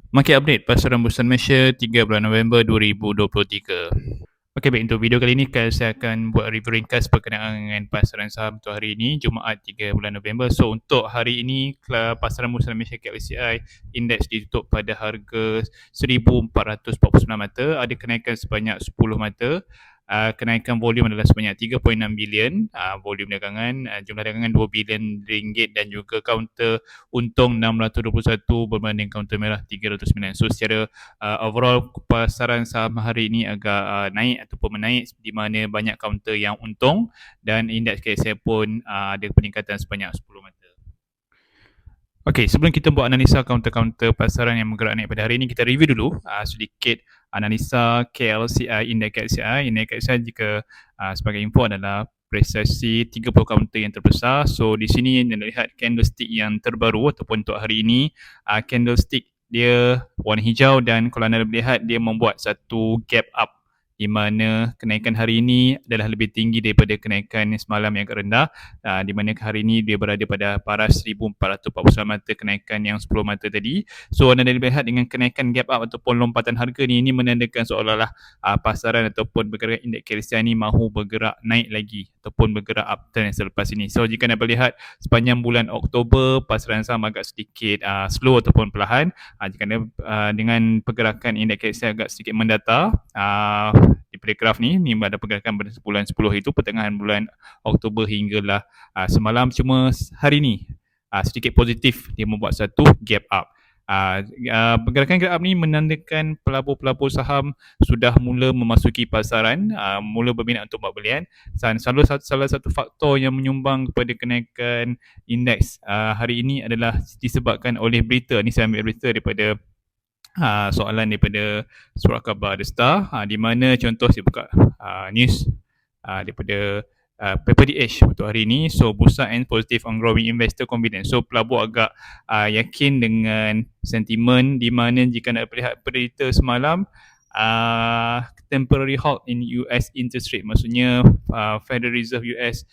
Market Update Pasaran Bursa Malaysia 3 bulan November 2023. Okey, baik, untuk video kali ini saya akan buat review ringkas berkenaan dengan pasaran saham untuk hari ini, Jumaat 3 bulan November. So, untuk hari ini, Pasaran Bursa Malaysia KLCI indeks ditutup pada harga 1,449 mata, ada kenaikan sebanyak 10 mata. Kenaikan volume adalah sebanyak 3.6 bilion volume dagangan, jumlah dagangan 2 bilion ringgit dan juga kaunter untung 621 berbanding kaunter merah 309. So secara overall pasaran saham hari ini agak naik ataupun menaik di mana banyak kaunter yang untung dan indeks KSI pun ada peningkatan sebanyak 10 mata. Okey, sebelum kita buat analisa kaunter-kaunter pasaran yang bergerak naik pada hari ini, kita review dulu sedikit analisa KLCI, indeks KLCI. Indeks KLCI jika sebagai info adalah prestasi 30 kaunter yang terbesar. So di sini anda lihat candlestick yang terbaru ataupun untuk hari ini, candlestick dia warna hijau dan kalau anda lihat dia membuat satu gap up di mana kenaikan hari ini adalah lebih tinggi daripada kenaikan semalam yang agak rendah, di mana hari ini dia berada pada paras 1,449 mata, kenaikan yang 10 mata tadi. So anda lihat dengan kenaikan gap up ataupun lompatan harga ni, ini menandakan seolah-olah pasaran ataupun bergerak indeks KLCI ni mahu bergerak naik lagi ataupun bergerak uptrend selepas ini. So jika anda melihat sepanjang bulan Oktober, pasaran saham agak sedikit slow ataupun perlahan. Jika anda dengan pergerakan indeks KLCI agak sedikit mendatar, daripada graf ni ada pergerakan pada bulan 10 itu, pertengahan bulan Oktober hinggalah semalam. Cuma hari ni sedikit positif, dia membuat satu gap up. Pergerakan gap up ni menandakan pelabur-pelabur saham sudah mula memasuki pasaran, mula berminat untuk buat belian. Salah satu faktor yang menyumbang kepada kenaikan indeks hari ini adalah disebabkan oleh berita. Ni saya ambil berita daripada soalan daripada Surat Khabar The Star, di mana contoh saya buka news daripada Paper The Edge untuk hari ini. So bursa ends positive on growing investor confidence. So pelabur agak yakin dengan sentimen, di mana jika nak lihat berita semalam, temporary halt in US interest rate, maksudnya Federal Reserve US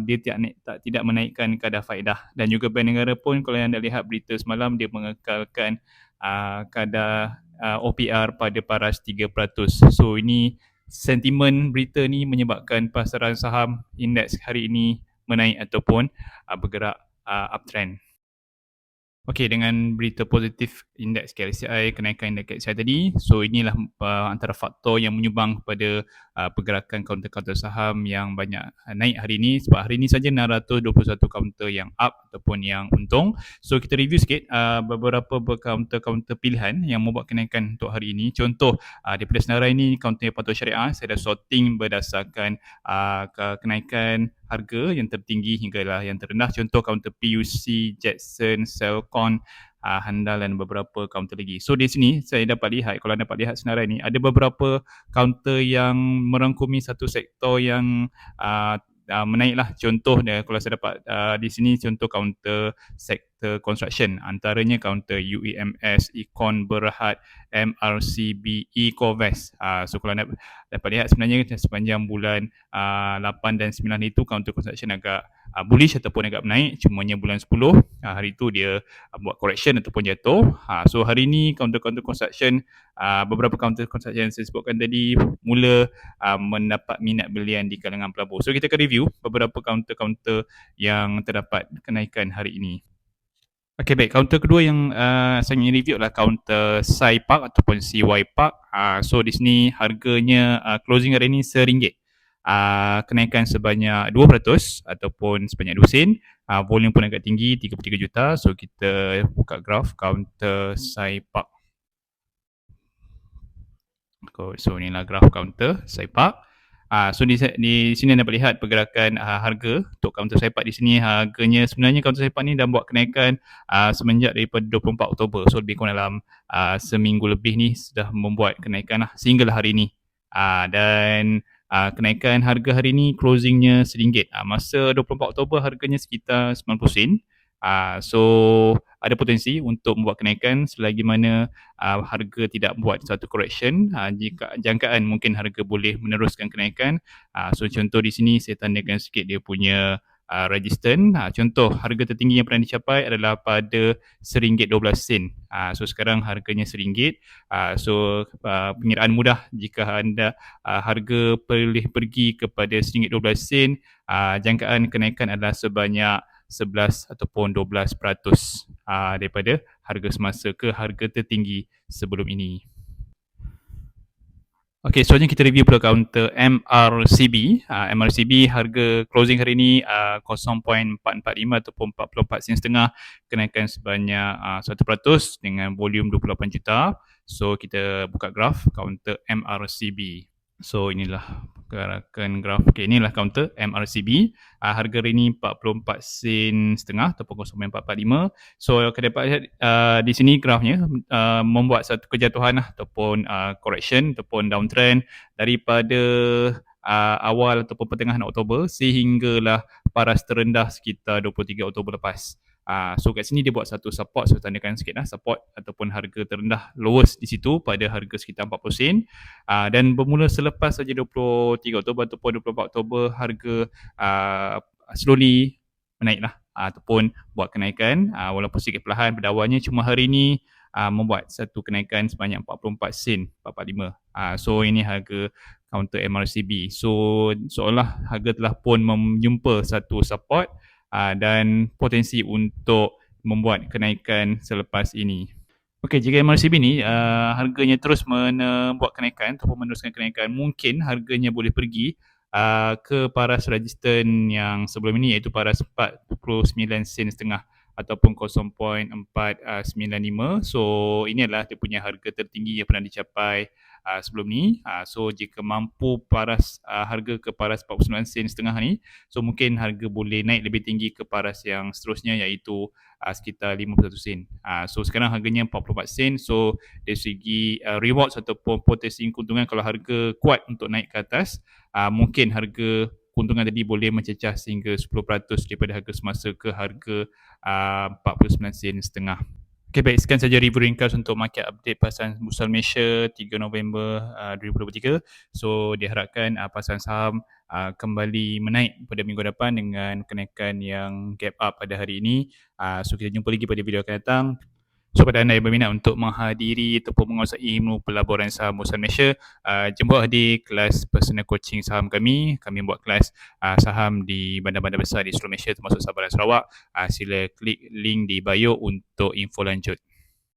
dia tidak menaikkan kadar faedah, dan juga Bank Negara pun kalau anda lihat berita semalam dia mengekalkan kadar OPR pada paras 3%. So ini sentimen berita ni menyebabkan pasaran saham indeks hari ini menaik ataupun bergerak uptrend. Okey, dengan berita positif indeks KLCI, kenaikan indeks KLCI tadi, so inilah antara faktor yang menyumbang kepada pergerakan kaunter-kaunter saham yang banyak naik hari ini. Sebab hari ini saja 621 kaunter yang up ataupun yang untung. So kita review sikit beberapa kaunter-kaunter pilihan yang membuat kenaikan untuk hari ini. Contoh daripada senarai ini, kaunter Patuh Syariah, saya dah sorting berdasarkan kenaikan harga yang tertinggi hinggalah yang terendah. Contoh kaunter PUC, Jetson, Cellcon, Handal dan beberapa kaunter lagi. So di sini saya dapat lihat, kalau anda dapat lihat senarai ni, ada beberapa kaunter yang merangkumi satu sektor yang menaiklah. Contoh dia, kalau saya dapat di sini, contoh kaunter sektor construction, antaranya kaunter UEMS, Econ Berhad, MRCB, Ecovest. So kalau anda dapat lihat sebenarnya sepanjang bulan 8 dan 9 itu counter construction agak bullish ataupun agak menaik. Cumanya bulan 10 hari itu dia buat correction ataupun jatuh. So hari ini counter construction, beberapa counter construction yang saya sebutkan tadi mula mendapat minat belian di kalangan pelabur. So kita akan review beberapa counter-counter yang terdapat kenaikan hari ini. Okay, baik. Kaunter kedua yang saya ingin review adalah kaunter Sai Park ataupun CY Park. So di sini harganya closing hari ini RM1. Kenaikan sebanyak 2% ataupun sebanyak 2 sen. Volume pun agak tinggi, 33 juta. So kita buka graf kaunter Sai Park. So inilah graf kaunter Sai Park. So di sini anda dapat lihat pergerakan harga untuk kaunter Sai Park. Di sini harganya sebenarnya kaunter Sai Park ni dah buat kenaikan semenjak daripada 24 Oktober. So lebih kurang dalam seminggu lebih ni sudah membuat kenaikan sehinggalah hari ini. Dan kenaikan harga hari ini closingnya RM1. Masa 24 Oktober harganya sekitar 90 sen. So ada potensi untuk membuat kenaikan selagi mana harga tidak buat satu correction. Jika jangkaan mungkin harga boleh meneruskan kenaikan. So contoh di sini saya tandakan sikit dia punya resistance. Contoh harga tertinggi yang pernah dicapai adalah pada RM1.12. So sekarang harganya RM1. So pengiraan mudah jika anda harga boleh pergi kepada RM1.12, jangkaan kenaikan adalah sebanyak 11 ataupun 12% daripada harga semasa ke harga tertinggi sebelum ini. Okey, seterusnya kita review pula kaunter MRCB. MRCB harga closing hari ini 0.445 ataupun 44 sen setengah, kenaikan sebanyak 1% dengan volume 28 juta. So kita buka graf kaunter MRCB. So inilah pergerakan graf. Okay, inilah kaunter MRCB. Harga hari ini 44 sen setengah ataupun 0.445. So kita dapat lihat di sini grafnya membuat satu kejatuhan ataupun correction ataupun downtrend daripada awal ataupun pertengahan Oktober sehinggalah paras terendah sekitar 23 Oktober lepas. So kat sini dia buat satu support, so tandakan sikit support ataupun harga terendah lowest di situ pada harga sekitar 40 sen. Dan bermula selepas saja 23 Oktober ataupun 24 Oktober harga slowly menaiklah ataupun buat kenaikan walaupun sedikit perlahan pada awalnya, cuma hari ini membuat satu kenaikan sebanyak 44 sen, 45. So ini harga counter MRCB. So seolah harga telah pun menjumpa satu support dan potensi untuk membuat kenaikan selepas ini. Okey, jika MRCB ni harganya terus membuat kenaikan ataupun meneruskan kenaikan, mungkin harganya boleh pergi ke paras resisten yang sebelum ini, iaitu paras 49 sen setengah ataupun 0.495. So ini adalah dia punya harga tertinggi yang pernah dicapai sebelum ni. So jika mampu paras harga ke paras 49 sen setengah ni, so mungkin harga boleh naik lebih tinggi ke paras yang seterusnya, iaitu sekitar 51 sen. So sekarang harganya 44 sen. So dari segi rewards ataupun potensi keuntungan, kalau harga kuat untuk naik ke atas, mungkin harga keuntungan tadi boleh mencecah sehingga 10% daripada harga semasa ke harga 49 sen setengah. Okay, baik, sekian saja review ringkas untuk market update pasaran Bursa Malaysia 3 November 2023. So diharapkan pasaran saham kembali menaik pada minggu depan dengan kenaikan yang gap up pada hari ini. So kita jumpa lagi pada video akan datang. So pada anda yang berminat untuk menghadiri ataupun menguasai ilmu pelaburan saham Bursa Malaysia, jemput hadir kelas personal coaching saham kami. Kami buat kelas saham di bandar-bandar besar di seluruh Malaysia termasuk Sabah dan Sarawak. Sila klik link di bio untuk info lanjut.